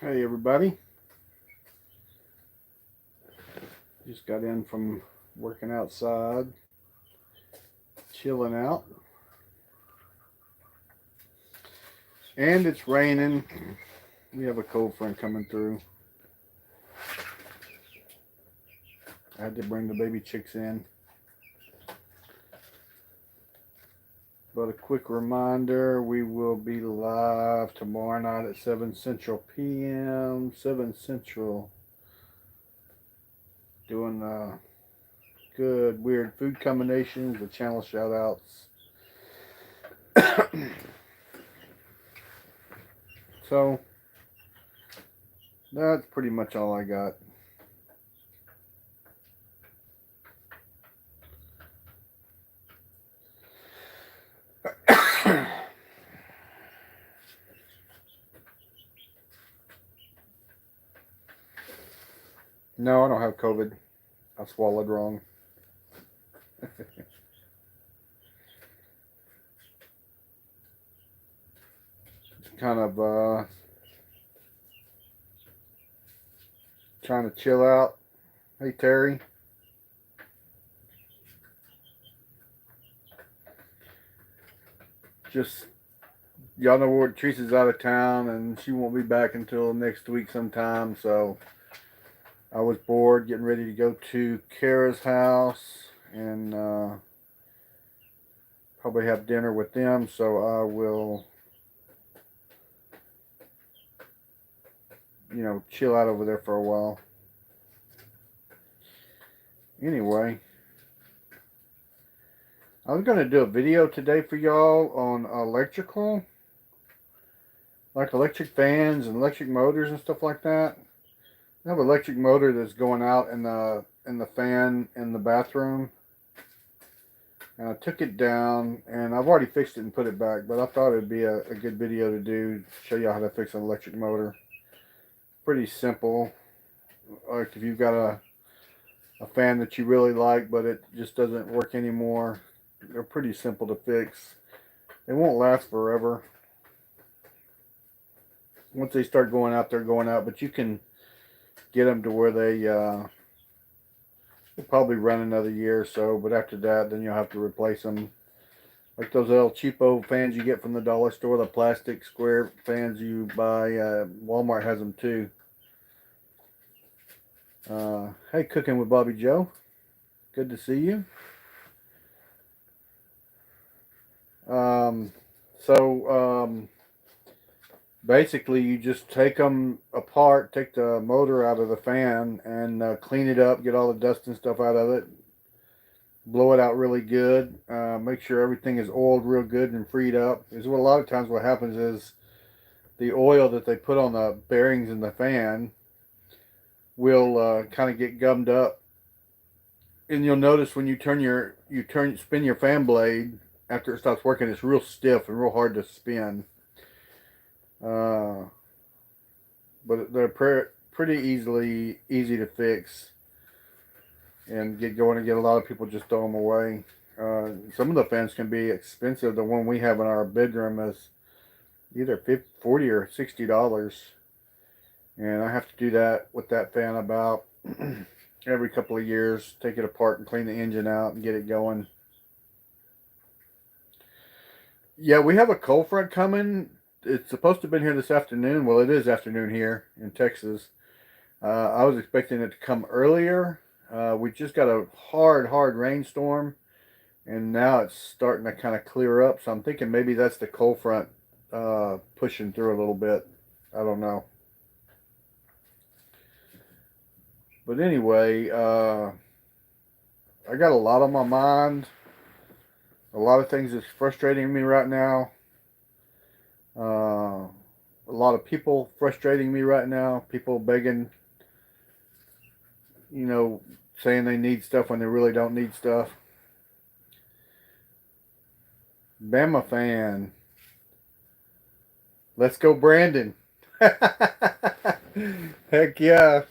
Hey everybody, just got in from working outside, chilling out, and it's raining. We have a cold front coming through. I had to bring the baby chicks in. But a quick reminder, we will be live tomorrow night at 7 Central p.m. 7 Central, doing good, weird food combinations, the channel shout outs. So, that's pretty much all I got. No, I don't have COVID. I swallowed wrong. Kind of trying to chill out. Hey, Terry. Just, y'all know where Teresa's out of town and she won't be back until next week sometime. So I was bored, getting ready to go to Kara's house and probably have dinner with them. So I will, chill out over there for a while. Anyway, I was going to do a video today for y'all on electrical, like electric fans and electric motors and stuff like that. I have an electric motor that's going out in the fan in the bathroom. And I took it down, and I've already fixed it and put it back, but I thought it'd be a good video to do, show y'all how to fix an electric motor. Pretty simple. Like if you've got a fan that you really like, but it just doesn't work anymore, they're pretty simple to fix. They won't last forever. Once they start going out, they're going out, but you can get them to where they'll probably run another year or so, but after that, then you'll have to replace them. Like those little cheapo fans you get from the dollar store, the plastic square fans you buy. Walmart has them too. Hey, Cooking with Bobby Joe. Good to see you. Basically, you just take them apart, take the motor out of the fan, and clean it up, get all the dust and stuff out of it. Blow it out really good. Make sure everything is oiled real good and freed up. Because a lot of times what happens is the oil that they put on the bearings in the fan will kind of get gummed up. And you'll notice when you spin your fan blade after it stops working, it's real stiff and real hard to spin. But they're pretty easy to fix and get going, and get a lot of people just throw them away. Some of the fans can be expensive. The one we have in our bedroom is either $40 or $60, and I have to do that with that fan about every couple of years. Take it apart and clean the engine out and get it going. Yeah, we have a cold front coming. It's supposed to have been here this afternoon. Well, it is afternoon here in Texas. I was expecting it to come earlier. We just got a hard rainstorm, and now it's starting to kind of clear up. So I'm thinking maybe that's the cold front pushing through a little bit. I don't know. But anyway, I got a lot on my mind. A lot of things that's frustrating me right now. A lot of people frustrating me right now. People begging, saying they need stuff when they really don't need stuff. Bama fan. Let's go, Brandon. Heck yeah.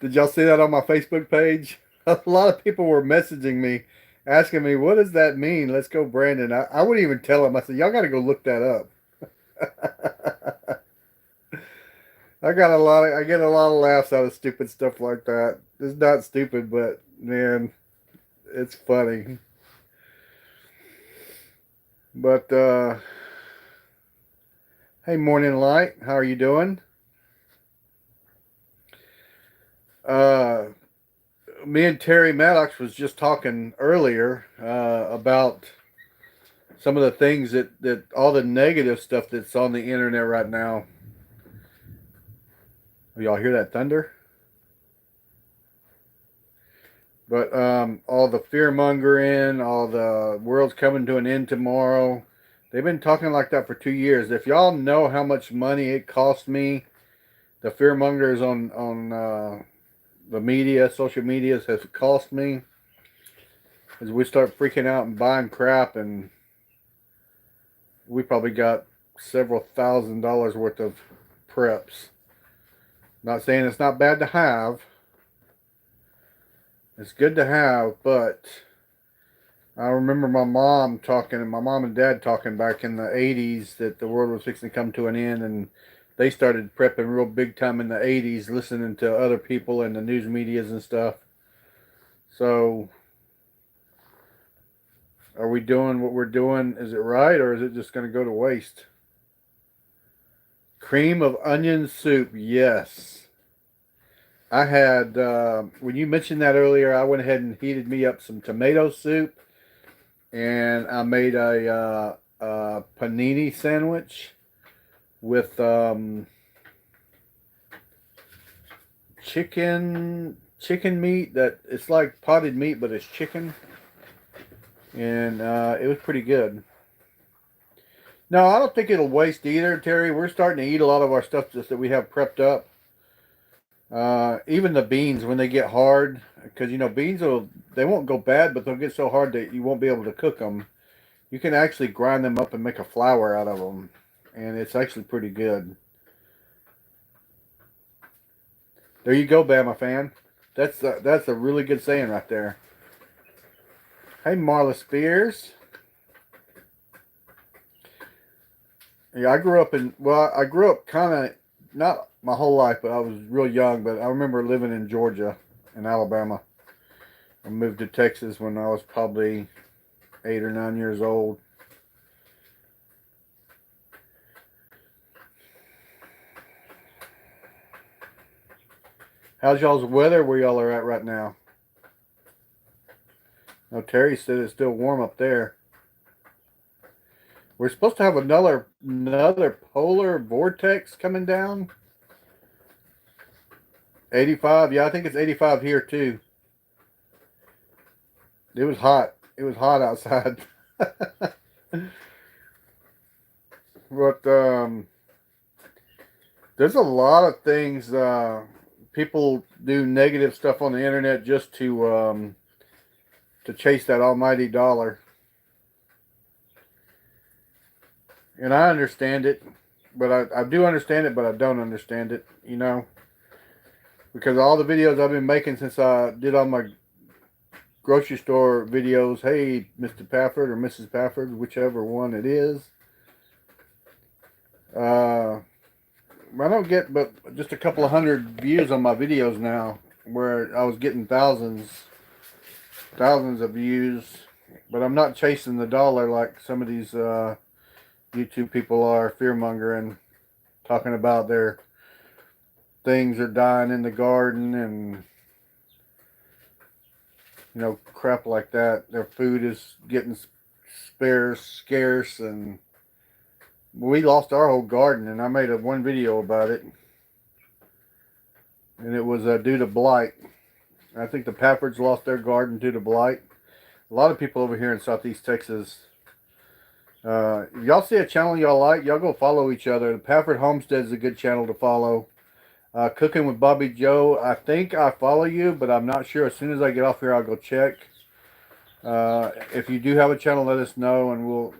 Did y'all see that on my Facebook page? A lot of people were messaging me, asking me, what does that mean? Let's go, Brandon. I wouldn't even tell them. I said, y'all got to go look that up. I get a lot of laughs out of stupid stuff like that. It's not stupid, but man, it's funny. But hey, Morning Light, how are you doing? Uh, Me and Terry Maddox was just talking earlier about some of the things that all the negative stuff that's on the internet right now. Y'all hear that thunder? But all the fear mongering, all the world's coming to an end tomorrow. They've been talking like that for 2 years. If y'all know how much money it cost me, the fear mongers on the media, social medias has cost me, as we start freaking out and buying crap, and we probably got several $1,000s worth of preps. Not saying it's not bad to have. It's good to have, but I remember my mom talking, and my mom and dad talking back in the 80s that the world was fixing to come to an end, and they started prepping real big time in the 80s, listening to other people and the news medias and stuff. So, are we doing what we're doing? Is it right, or is it just going to go to waste? Cream of onion soup, yes. I had, when you mentioned that earlier, I went ahead and heated me up some tomato soup, and I made a panini sandwich with chicken meat. That it's like potted meat, but it's chicken, and it was pretty good. No, I don't think it'll waste either, Terry. We're starting to eat a lot of our stuff just that we have prepped up. Even the beans when they get hard, because beans they won't go bad, but they'll get so hard that you won't be able to cook them. You can actually grind them up and make a flour out of them, and it's actually pretty good. There you go, Bama fan. That's a really good saying right there. Hey, Marla Spears. Yeah, I grew up kind of, not my whole life, but I was real young, but I remember living in Georgia and Alabama. I moved to Texas when I was probably 8 or 9 years old. How's y'all's weather where y'all are at right now? No, Terry said it's still warm up there. We're supposed to have another polar vortex coming down. 85, yeah, I think it's 85 here too. It was hot. It was hot outside. But there's a lot of things. People do negative stuff on the internet just to chase that almighty dollar. And I understand it, but I do understand it, but I don't understand it, because all the videos I've been making since I did all my grocery store videos, hey, Mr. Pafford or Mrs. Pafford, whichever one it is, I don't get but just a couple of hundred views on my videos now, where I was getting thousands of views, but I'm not chasing the dollar like some of these YouTube people are, fear-mongering, talking about their things are dying in the garden and crap like that. Their food is getting scarce, and we lost our whole garden, and I made one video about it, and it was due to blight. I think the Paffords lost their garden due to blight. A lot of people over here in Southeast Texas. If y'all see a channel y'all like, y'all go follow each other. The Pafford Homestead is a good channel to follow. Cooking with Bobby Joe, I think I follow you, but I'm not sure. As soon as I get off here, I'll go check. If you do have a channel, let us know, and we'll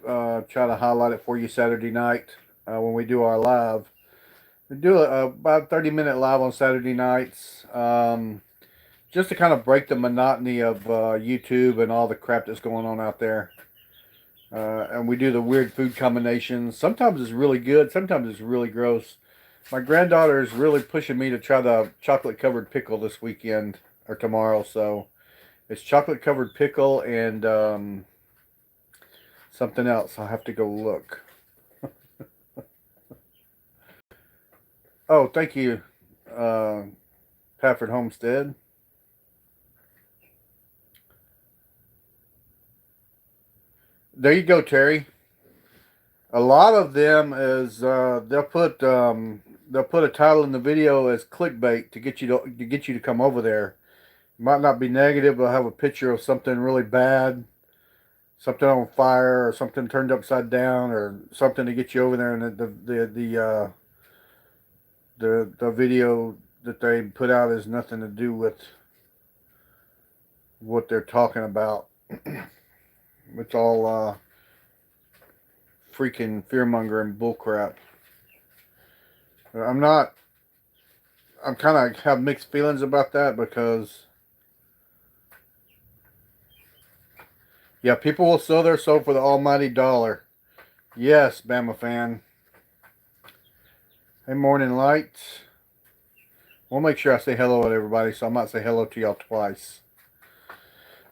try to highlight it for you Saturday night when we do our live. We do about a 30-minute live on Saturday nights, just to kind of break the monotony of YouTube and all the crap that's going on out there. And we do the weird food combinations. Sometimes it's really good. Sometimes it's really gross. My granddaughter is really pushing me to try the chocolate covered pickle this weekend or tomorrow. So it's chocolate covered pickle and something else. I'll have to go look. Oh, thank you, Pafford Homestead. There you go, Terry. A lot of them is they'll put a title in the video as clickbait to get you to come over there. It might not be negative, but have a picture of something really bad, something on fire, or something turned upside down, or something to get you over there. And the video that they put out has nothing to do with what they're talking about. It's all freaking fear-mongering bullcrap. I'm kind of have mixed feelings about that because, yeah, people will sell their soul for the almighty dollar. Yes, Bama fan. Hey, Morning Light. We'll make sure I say hello to everybody, so I might say hello to y'all twice.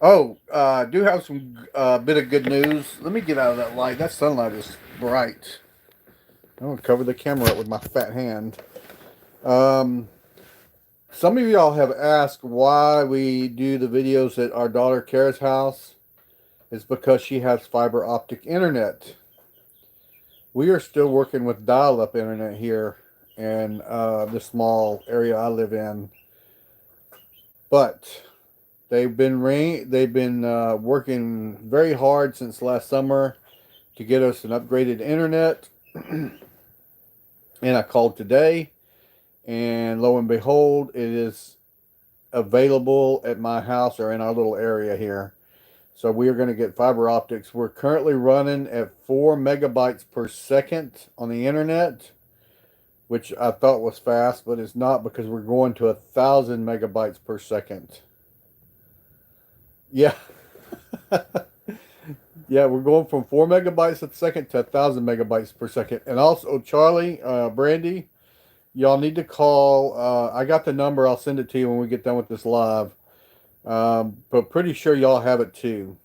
Oh, I do have some bit of good news. Let me get out of that light. That sunlight is bright. I'm going to cover the camera up with my fat hand. Some of y'all have asked why we do the videos at our daughter Kara's house. It's because she has fiber optic internet. We are still working with dial-up internet here in the small area I live in. But they've been working very hard since last summer to get us an upgraded internet. And I called today, and lo and behold, it is available at my house or in our little area here. So we are going to get fiber optics. We're currently running at 4 megabytes per second on the internet, which I thought was fast, but it's not because we're going to 1,000 megabytes per second. Yeah. Yeah, we're going from 4 megabytes a second to 1,000 megabytes per second. And also, Charlie, Brandy, y'all need to call. I got the number. I'll send it to you when we get done with this live. But pretty sure y'all have it too.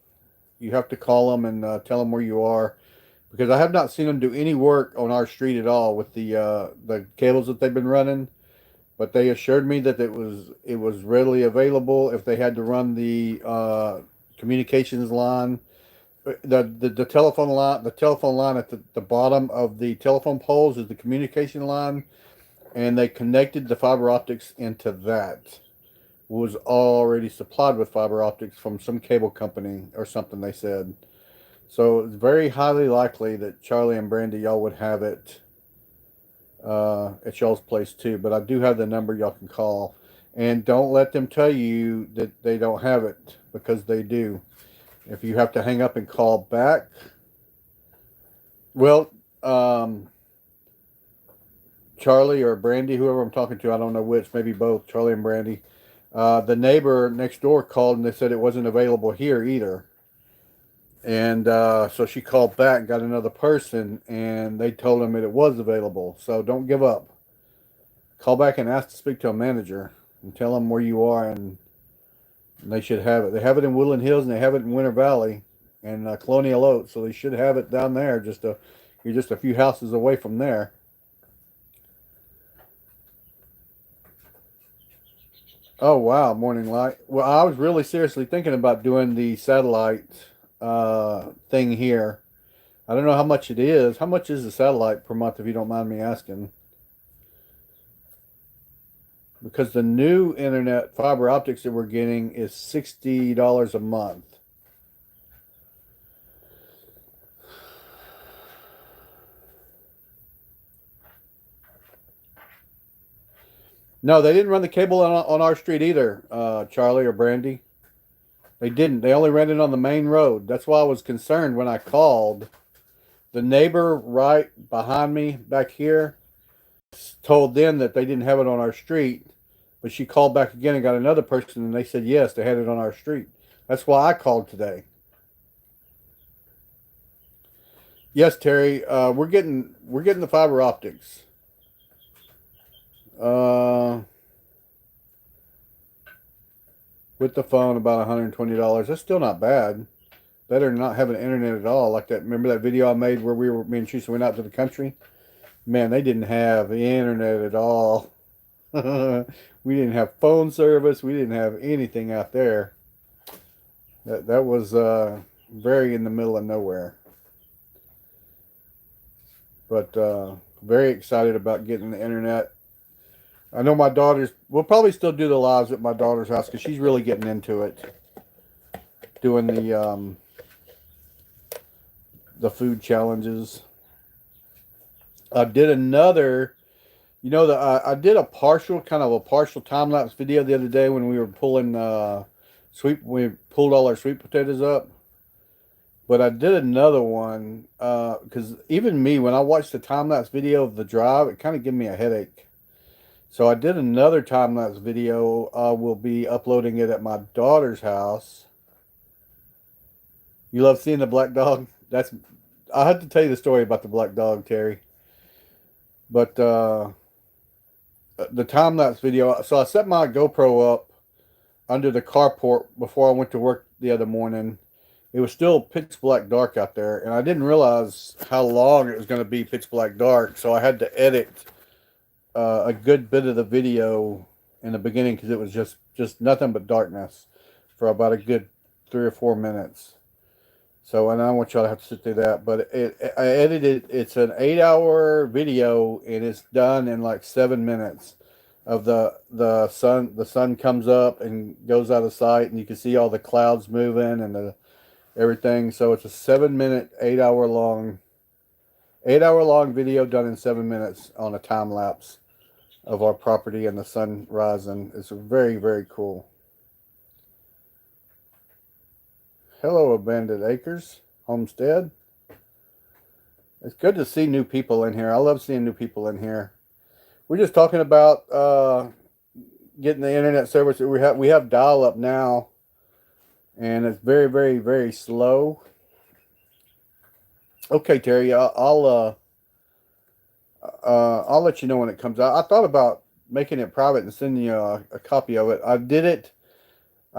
You have to call them and tell them where you are, because I have not seen them do any work on our street at all with the cables that they've been running. But they assured me that it was readily available if they had to run the communications line, the telephone line. The telephone line at the bottom of the telephone poles is the communication line, and they connected the fiber optics into that. Was already supplied with fiber optics from some cable company or something, they said. So it's very highly likely that Charlie and Brandy, y'all would have it at y'all's place too. But I do have the number y'all can call. And don't let them tell you that they don't have it, because they do. If you have to hang up and call back, well, Charlie or Brandy, whoever I'm talking to, I don't know which, maybe both, Charlie and Brandy. The neighbor next door called and they said it wasn't available here either. And so she called back and got another person, and they told him that it was available. So don't give up. Call back and ask to speak to a manager and tell them where you are, and they should have it. They have it in Woodland Hills and they have it in Winter Valley and Colonial Oaks. So they should have it down there. You're just a few houses away from there. Oh, wow, Morning Light. Well, I was really seriously thinking about doing the satellite thing here. I don't know how much it is. How much is the satellite per month, if you don't mind me asking? Because the new internet fiber optics that we're getting is $60 a month. No, they didn't run the cable on our street either, Charlie or Brandy. They didn't. They only ran it on the main road. That's why I was concerned when I called. The neighbor right behind me back here told them that they didn't have it on our street, but she called back again and got another person, and they said yes, they had it on our street. That's why I called today. Yes, Terry, we're getting the fiber optics. With the phone, about $120. That's still not bad. Better than not having internet at all. Like that. Remember that video I made where me and Teresa went out to the country? Man, they didn't have the internet at all. We didn't have phone service. We didn't have anything out there. That was very in the middle of nowhere. But very excited about getting the internet. I know my daughters. We'll probably still do the lives at my daughter's house because she's really getting into it. Doing the food challenges. I did another. I did a partial time lapse video the other day when we were pulling we pulled all our sweet potatoes up. But I did another one because even me, when I watched the time lapse video of the drive, it kind of gave me a headache. So I did another time lapse video. We'll be uploading it at my daughter's house. You love seeing the black dog? I had to tell you the story about the black dog, Terry. But the time lapse video. So I set my GoPro up under the carport before I went to work the other morning. It was still pitch black dark out there, and I didn't realize how long it was going to be pitch black dark. So I had to edit a good bit of the video in the beginning because it was just nothing but darkness for about a good 3 or 4 minutes. So, and I don't want y'all to have to sit through that, but I edited. It's an 8-hour video, and it's done in like 7 minutes. Of the sun, the sun comes up and goes out of sight, and you can see all the clouds moving and everything. So it's a 7-minute, 8-hour long video done in 7 minutes on a time lapse of our property and the sun rising. It's very, very cool. Hello, Abandoned Acres Homestead. It's good to see new people in here. I love seeing new people in here. We're just talking about getting the internet service. We have dial-up now, and it's very, very, very slow. Okay, Terry, I'll let you know when it comes out. I thought about making it private and sending you a copy of it. I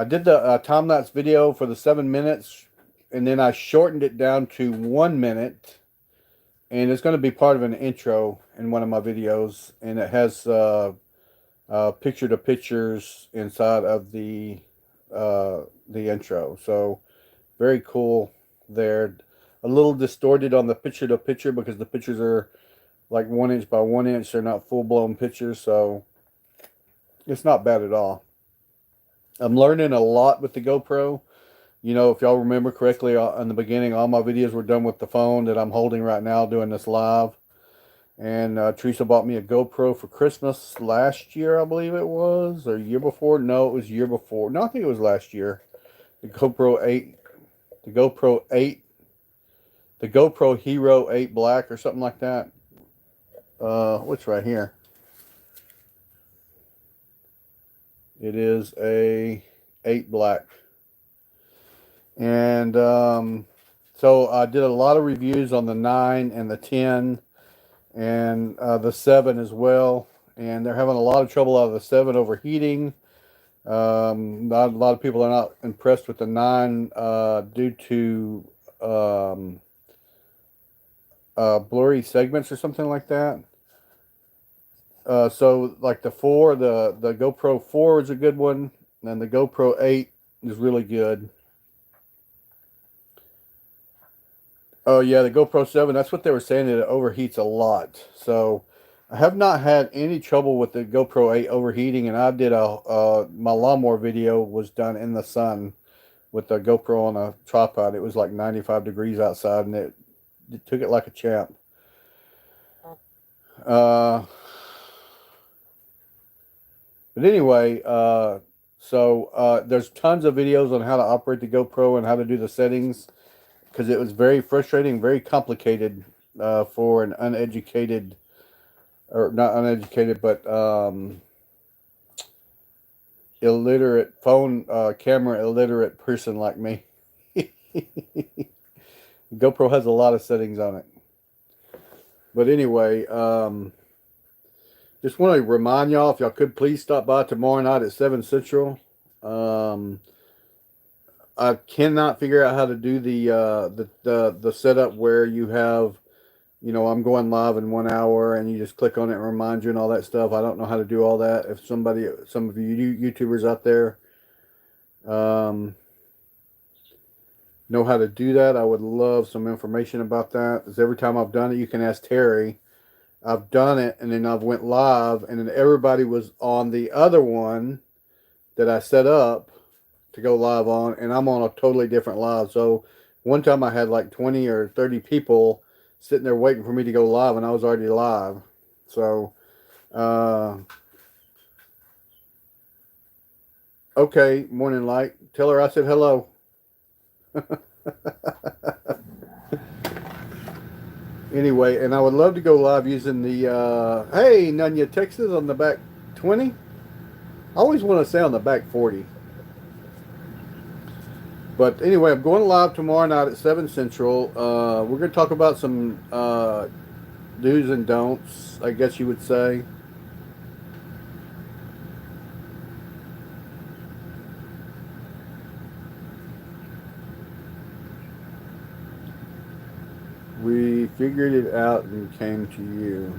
did the time lapse video for the 7 minutes, and then I shortened it down to 1 minute, and it's going to be part of an intro in one of my videos, and it has picture to pictures inside of the intro. So very cool there. A little distorted on the picture to picture because the pictures are like 1 inch by 1 inch. They're not full blown pictures, so it's not bad at all. I'm learning a lot with the GoPro. You know, if y'all remember correctly, in the beginning, all my videos were done with the phone that I'm holding right now doing this live. And Teresa bought me a GoPro for Christmas last year, I believe it was, or year before. No, it was year before. No, I think it was last year. The GoPro 8, the GoPro 8, the GoPro Hero 8 Black or something like that. What's right here? It is a 8 Black. And so I did a lot of reviews on the 9 and the 10 and the 7 as well. And they're having a lot of trouble out of the 7 overheating. Not a lot of people are not impressed with the 9 due to blurry segments or something like that. So like the GoPro 4 is a good one, and the GoPro 8 is really good. Oh yeah, the GoPro 7, that's what they were saying, that it overheats a lot. So I have not had any trouble with the GoPro 8 overheating, and I did my lawnmower video was done in the sun with the GoPro on a tripod. It was like 95 degrees outside, and it took it like a champ. But anyway, so there's tons of videos on how to operate the GoPro and how to do the settings, because it was very frustrating, very complicated for an uneducated, or not uneducated, but illiterate, camera illiterate person like me. GoPro has a lot of settings on it. But anyway, just want to remind y'all, if y'all could please stop by tomorrow night at 7 Central. I cannot figure out how to do the setup where you have, I'm going live in 1 hour and you just click on it and remind you and all that stuff. I don't know how to do all that. If some of you YouTubers out there know how to do that, I would love some information about that. Because every time I've done it, you can ask Terry. I've done it and then I've went live and then everybody was on the other one that I set up to go live on, and I'm on a totally different live. So one time I had like 20 or 30 people sitting there waiting for me to go live, and I was already live. So, okay, Morning Light. Tell her I said hello. Anyway, and I would love to go live using the, hey, Nunya, Texas on the back 20. I always want to say on the back 40. But anyway, I'm going live tomorrow night at 7 Central. We're going to talk about some do's and don'ts, I guess you would say. We figured it out and came to you.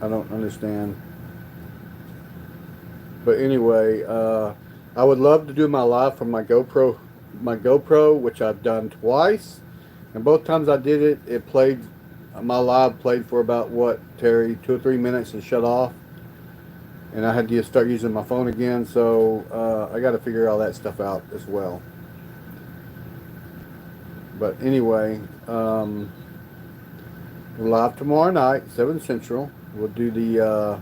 I don't understand. But anyway, I would love to do my live from my GoPro, which I've done twice. And both times I did it, my live played for about, what, Terry, 2 or 3 minutes and shut off. And I had to start using my phone again, so I got to figure all that stuff out as well. But anyway, we're live tomorrow night, 7 Central. We'll do the,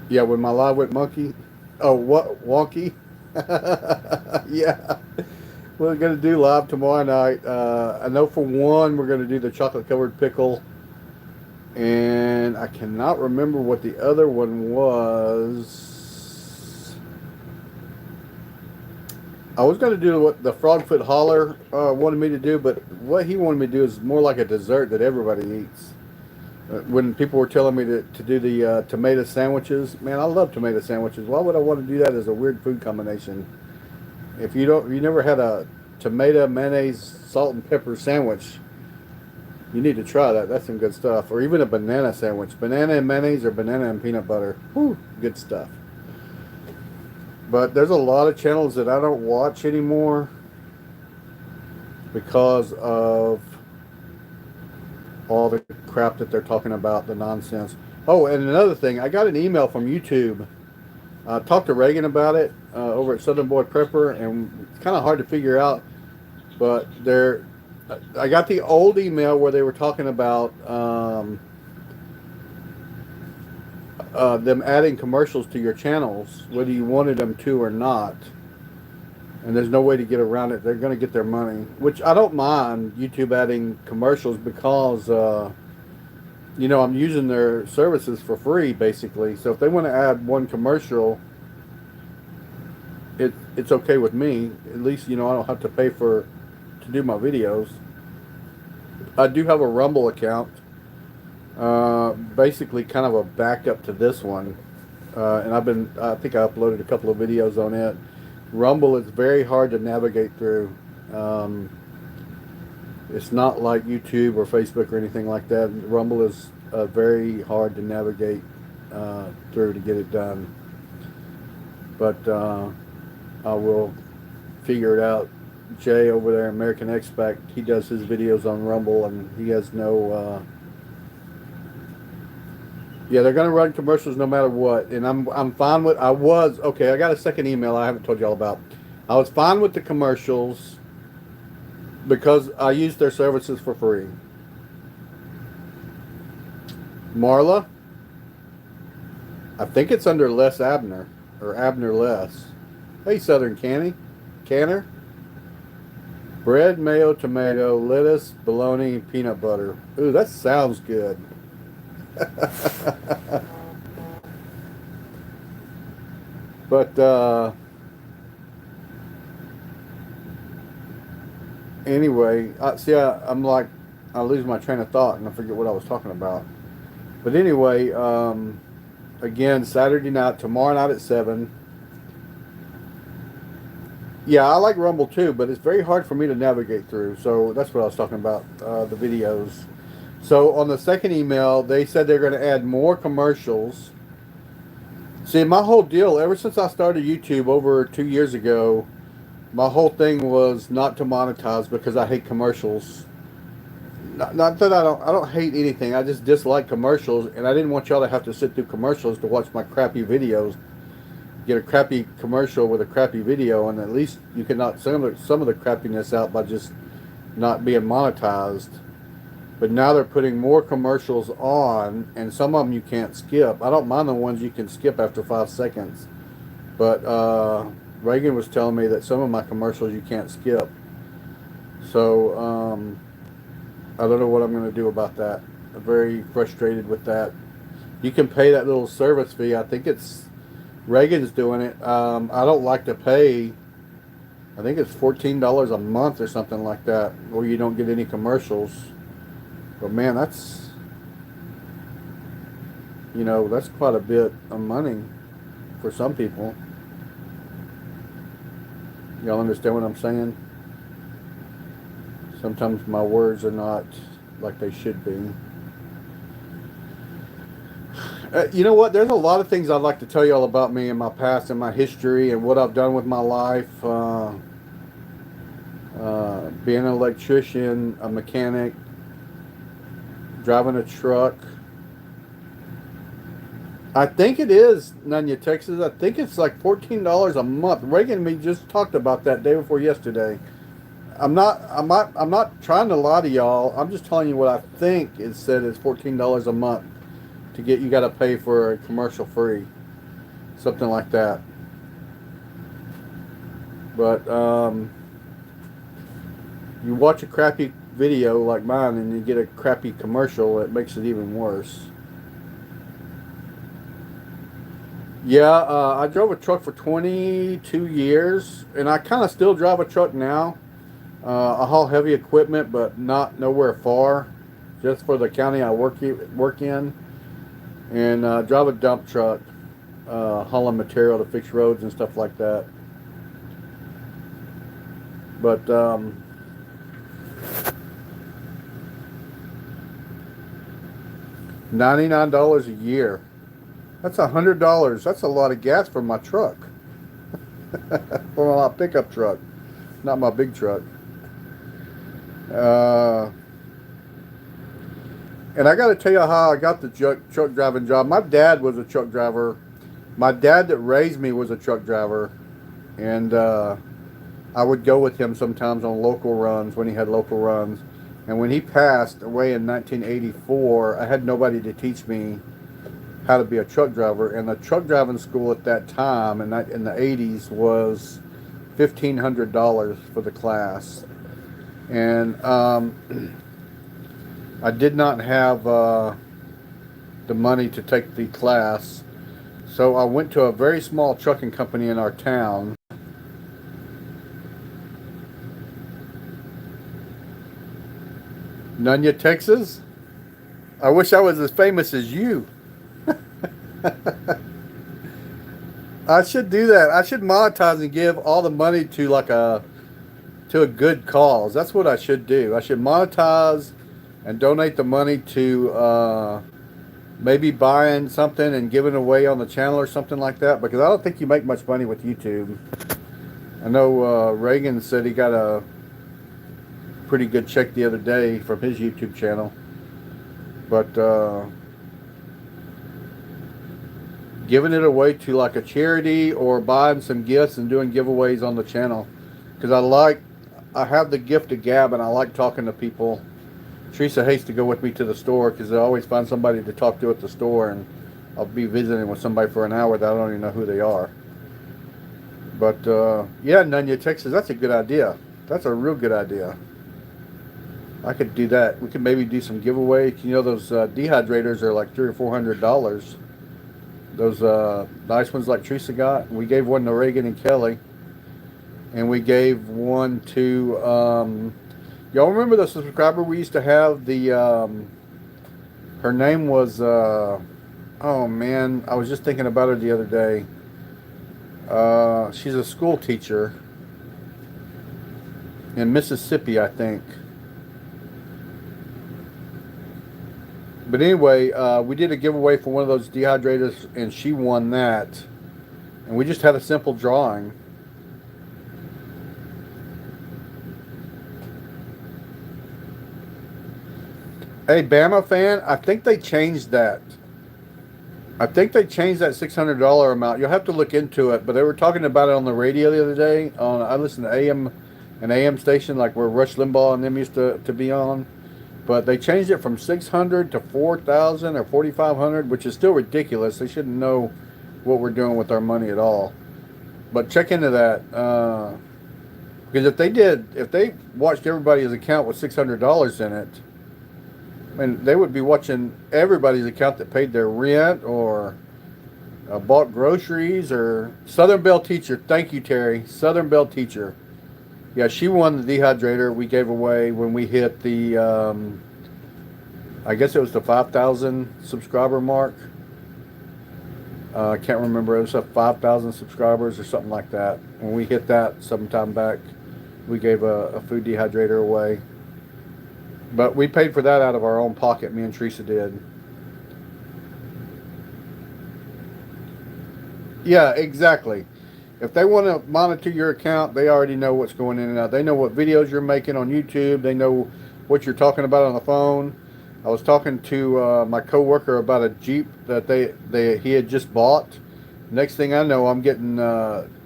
when my live went monkey. Oh, what? Wonky? Yeah. We're going to do live tomorrow night. I know for one, we're going to do the chocolate covered pickle. And I cannot remember what the other one was. I was going to do what the Frogfoot Holler wanted me to do, but what he wanted me to do is more like a dessert that everybody eats. When people were telling me to do the tomato sandwiches, man, I love tomato sandwiches. Why would I want to do that as a weird food combination? If you never had a tomato, mayonnaise, salt and pepper sandwich, you need to try that. That's some good stuff. Or even a banana sandwich. Banana and mayonnaise or banana and peanut butter. Whew, good stuff. But there's a lot of channels that I don't watch anymore because of all the crap that they're talking about, the nonsense. Oh, and another thing, I got an email from YouTube. I talked to Reagan about it over at Southern Boy Prepper, and it's kind of hard to figure out, but I got the old email where they were talking about them adding commercials to your channels, whether you wanted them to or not. And there's no way to get around it. They're going to get their money, which I don't mind YouTube adding commercials because, I'm using their services for free, basically. So if they want to add one commercial, it's okay with me. At least, I don't have to pay to do my videos. I do have a Rumble account, basically kind of a backup to this one. And I think I uploaded a couple of videos on it. Rumble is very hard to navigate through. It's not like YouTube or Facebook or anything like that. Rumble is very hard to navigate through to get it done. But I will figure it out. Jay over there, American Expat, he does his videos on Rumble, and he has no... they're going to run commercials no matter what, and I'm fine with... I got a second email I haven't told you all about. I was fine with the commercials because I used their services for free. Marla, I think it's under Les Abner, or Abner Les. Hey, Southern Canner. Bread, mayo, tomato, lettuce, bologna, peanut butter. Ooh, that sounds good. But anyway, I lose my train of thought and I forget what I was talking about. But anyway, again, Saturday night, tomorrow night at 7. Yeah, I like Rumble too, but it's very hard for me to navigate through. So that's what I was talking about, the videos. So on the second email, they said they're going to add more commercials. See, my whole deal, ever since I started YouTube over 2 years ago, my whole thing was not to monetize because I hate commercials. Not that I don't hate anything. I just dislike commercials, and I didn't want y'all to have to sit through commercials to watch my crappy videos. Get a crappy commercial with a crappy video, and at least you can knock some of the crappiness out by just not being monetized. But now they're putting more commercials on, and some of them you can't skip. I don't mind the ones you can skip after 5 seconds, but Reagan was telling me that some of my commercials you can't skip. So I don't know what I'm going to do about that. I'm very frustrated with that. You can pay that little service fee. I think it's Reagan's doing it. I don't like to pay. I think it's $14 a month or something like that, where you don't get any commercials. But man, that's that's quite a bit of money for some people. Y'all understand what I'm saying? Sometimes my words are not like they should be. You know what? There's a lot of things I'd like to tell y'all about me and my past and my history and what I've done with my life. Being an electrician, a mechanic, driving a truck. I think it is, Nunya, Texas. I think it's like $14 a month. Reagan and me just talked about that day before yesterday. I'm not trying to lie to y'all. I'm just telling you what I think it said is $14 a month to get. You got to pay for a commercial free, something like that. But you watch a crappy video like mine and you get a crappy commercial, it makes it even worse. Yeah, I drove a truck for 22 years, and I kind of still drive a truck now. I haul heavy equipment, but not nowhere far, just for the county I work in, and drive a dump truck, hauling material to fix roads and stuff like that. But $99 a year. That's $100. That's a lot of gas for my truck, for my pickup truck, not my big truck. And I got to tell you how I got the truck driving job. My dad was a truck driver. My dad that raised me was a truck driver, and I would go with him sometimes on local runs when he had local runs. And when he passed away in 1984, I had nobody to teach me how to be a truck driver. And the truck driving school at that time, in the 80s, was $1,500 for the class. And I did not have the money to take the class. So I went to a very small trucking company in our town. Nunya, Texas? I wish I was as famous as you. I should do that. I should monetize and give all the money to a good cause. That's what I should do. I should monetize and donate the money to maybe buying something and giving away on the channel or something like that, because I don't think you make much money with YouTube. I know Reagan said he got a pretty good check the other day from his YouTube channel, but giving it away to like a charity or buying some gifts and doing giveaways on the channel, because I have the gift of gab and I like talking to people. Teresa hates to go with me to the store because I always find somebody to talk to at the store, and I'll be visiting with somebody for an hour that I don't even know who they are. But yeah, Nunya, Texas, that's a good idea. That's a real good idea. I could do that. We could maybe do some giveaways. You know, those dehydrators are like $300 or $400. Those nice ones like Teresa got. We gave one to Reagan and Kelly, and we gave one to y'all remember the subscriber we used to have, the Her name was, oh man, I was just thinking about her the other day. She's a school teacher in Mississippi, I think. But anyway, we did a giveaway for one of those dehydrators, and she won that. And we just had a simple drawing. Hey, Bama fan, I think they changed that. I think they changed that $600 amount. You'll have to look into it, but they were talking about it on the radio the other day. I listened to an AM station like where Rush Limbaugh and them used to be on. But they changed it from 600 to 4,000 or 4,500, which is still ridiculous. They shouldn't know what we're doing with our money at all. But check into that. Because if they watched everybody's account with $600 in it, I mean, they would be watching everybody's account that paid their rent or bought groceries or Southern Belle Teacher. Thank you, Terry. Southern Belle Teacher. Yeah, she won the dehydrator we gave away when we hit the, I guess it was the 5,000 subscriber mark. I can't remember. It was 5,000 subscribers or something like that. When we hit that sometime back, we gave a food dehydrator away. But we paid for that out of our own pocket, me and Teresa did. Yeah, exactly. If they want to monitor your account, they already know what's going in and out. They know what videos you're making on YouTube. They know what you're talking about on the phone. I was talking to my coworker about a Jeep that he had just bought. Next thing I know, I'm getting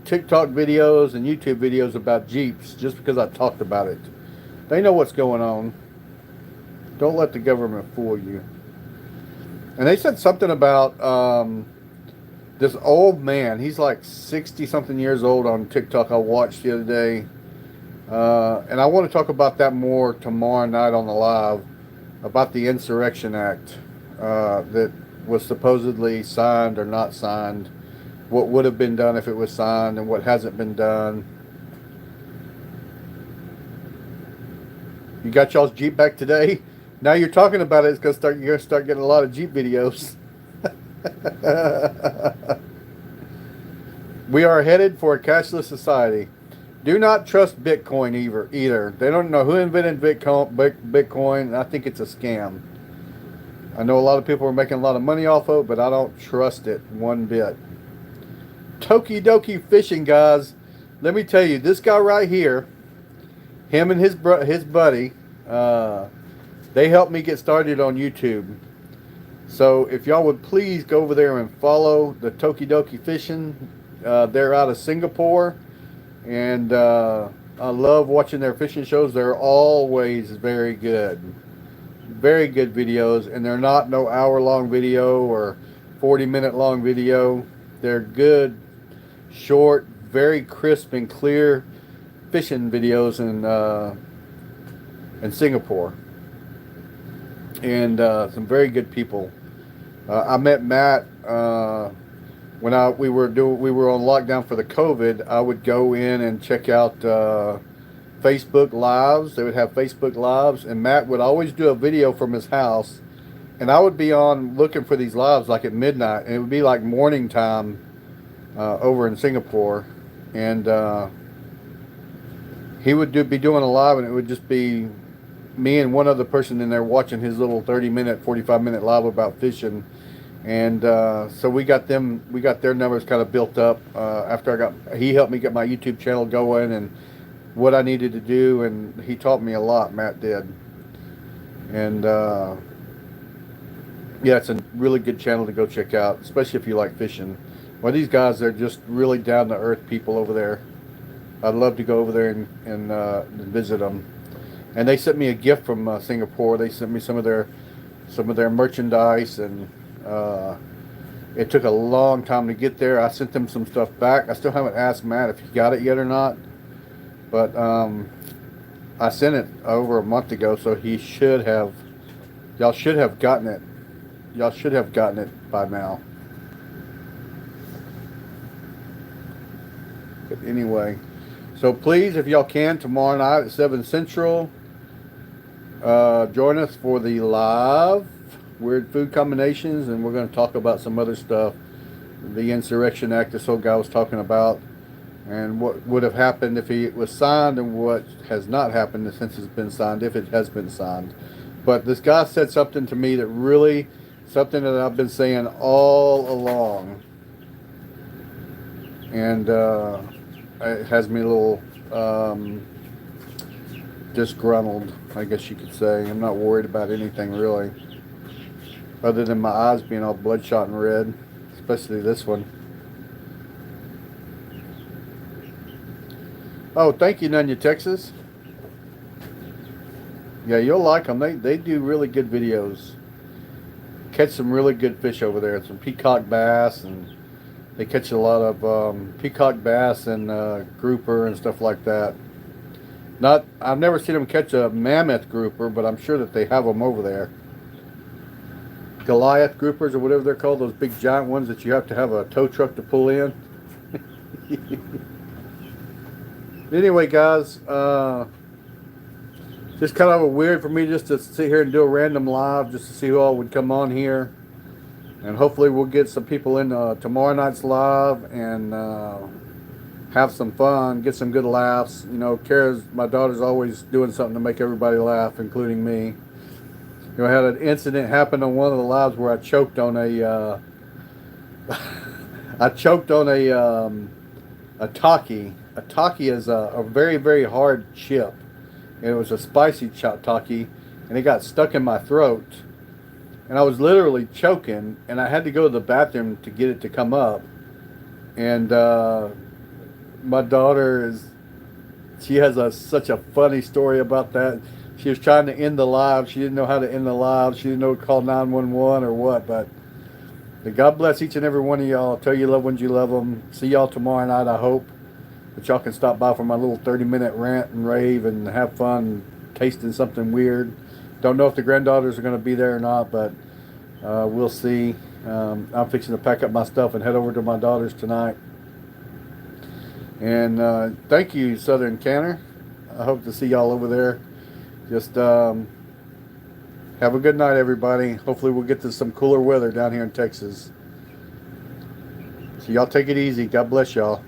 TikTok videos and YouTube videos about Jeeps just because I talked about it. They know what's going on. Don't let the government fool you. And they said something about this old man. He's like 60-something years old on TikTok I watched the other day. And I want to talk about that more tomorrow night on the live, about the Insurrection Act that was supposedly signed or not signed, what would have been done if it was signed and what hasn't been done. You got y'all's Jeep back today? Now you're talking about it, you're going to start getting a lot of Jeep videos. We are headed for a cashless society. Do not trust Bitcoin either. They don't know who invented Bitcoin. I think it's a scam. I know a lot of people are making a lot of money off of it, but I don't trust it one bit. Toki Doki Fishing, guys. Let me tell you, this guy right here, him and his buddy, they helped me get started on YouTube. So if y'all would please go over there and follow the Toki Doki Fishing. They're out of Singapore. And I love watching their fishing shows. They're always very good. Very good videos. And they're not no hour-long video or 40-minute long video. They're good, short, very crisp and clear fishing videos in Singapore. And some very good people. I met Matt when we were on lockdown for the COVID. I would go in and check out Facebook Lives. They would have Facebook Lives, and Matt would always do a video from his house, and I would be on looking for these lives like at midnight, and it would be like morning time over in Singapore, and he would be doing a live, and it would just be me and one other person in there watching his little 30-minute, 45-minute live about fishing. And so we got their numbers kind of built up after he helped me get my YouTube channel going and what I needed to do, and he taught me a lot, Matt did. And yeah, it's a really good channel to go check out, especially if you like fishing. Well, these guys, they're just really down-to-earth people over there. I'd love to go over there and visit them. And they sent me a gift from Singapore. They sent me some of their merchandise, and it took a long time to get there. I sent them some stuff back. I still haven't asked Matt if he got it yet or not, but I sent it over a month ago, so y'all should have gotten it. Y'all should have gotten it by now. But anyway, so please, if y'all can, tomorrow night at 7 Central, join us for the live. weird food combinations, and we're going to talk about some other stuff. The Insurrection Act this old guy was talking about, and what would have happened if it was signed, and what has not happened since it's been signed, if it has been signed. But this guy said something to me that really, something that I've been saying all along, and it has me a little disgruntled, I guess you could say. I'm not worried about anything really, other than my eyes being all bloodshot and red, especially this one. Oh, thank you, Nunya, Texas. Yeah, you'll like them. They do really good videos. Catch some really good fish over there. Some peacock bass, and they catch a lot of peacock bass and grouper and stuff like that. I've never seen them catch a mammoth grouper, but I'm sure that they have them over there. Goliath groupers, or whatever they're called, those big giant ones that you have to have a tow truck to pull in. Anyway, guys, just kind of weird for me just to sit here and do a random live just to see who all would come on here. And hopefully we'll get some people in tomorrow night's live and have some fun, get some good laughs. You know, my daughter's always doing something to make everybody laugh, including me. You know, I had an incident happen on one of the lives where I choked on a a taki. A taki is a very, very hard chip. And it was a spicy taki, and it got stuck in my throat. And I was literally choking, and I had to go to the bathroom to get it to come up. And my daughter she has such a funny story about that. She was trying to end the live. She didn't know how to end the live. She didn't know to call 911 or what. But God bless each and every one of y'all. Tell your loved ones you love them. See y'all tomorrow night, I hope. But y'all can stop by for my little 30-minute rant and rave and have fun tasting something weird. Don't know if the granddaughters are going to be there or not, but we'll see. I'm fixing to pack up my stuff and head over to my daughter's tonight. And thank you, Southern Canner. I hope to see y'all over there. Just have a good night, everybody. Hopefully we'll get to some cooler weather down here in Texas. So y'all take it easy. God bless y'all.